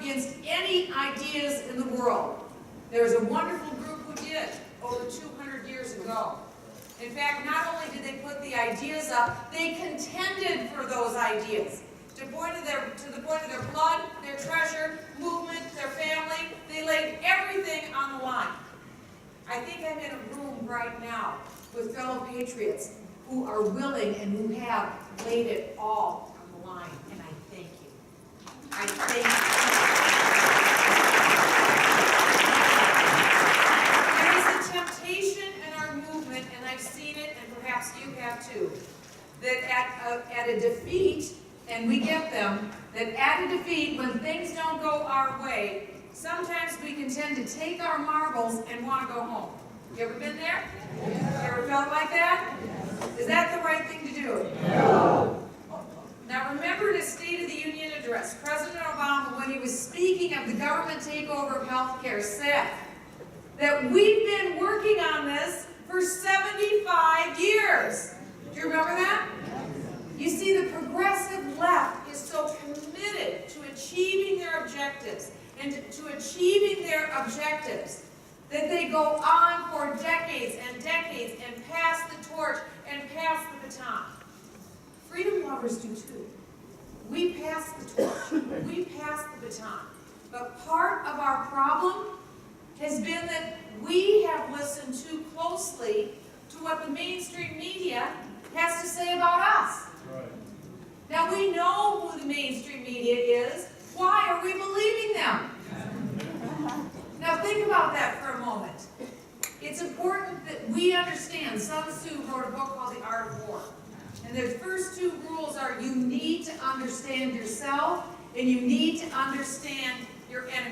against any ideas in the world. There's a wonderful group who did over 200 years ago. In fact, not only did they put the ideas up, they contended for those ideas. To the point of their blood, their treasure, movement, their family, they laid everything on the line. I think I'm in a room right now with fellow patriots who are willing and who have laid it all on the line, and I thank you. I thank you. There is a temptation in our movement, and I've seen it, and perhaps you have too, that at a defeat, and we get them, that at a defeat, when things don't go our way, sometimes we can tend to take our marbles and want to go home. You ever been there? You ever felt like that? Is that the right thing to do? No. Now remember the State of the Union address. President Obama, when he was speaking of the government takeover of health care, said that we've been working on this for 75 years. Do you remember that? You see, the progressive left is so committed to achieving their objectives and to achieving their objectives that they go on for decades and decades and pass the torch and pass the baton. Freedom lovers do too. We pass the torch. We pass the baton. But part of our problem has been that we have listened too closely to what the mainstream media has to say about us. Right. Now we know who the mainstream media is. Why are we believing them? Now think about that for a moment. It's important that we understand. Sun Tzu wrote a book called The Art of War. And the first two rules are you need to understand yourself and you need to understand your enemy.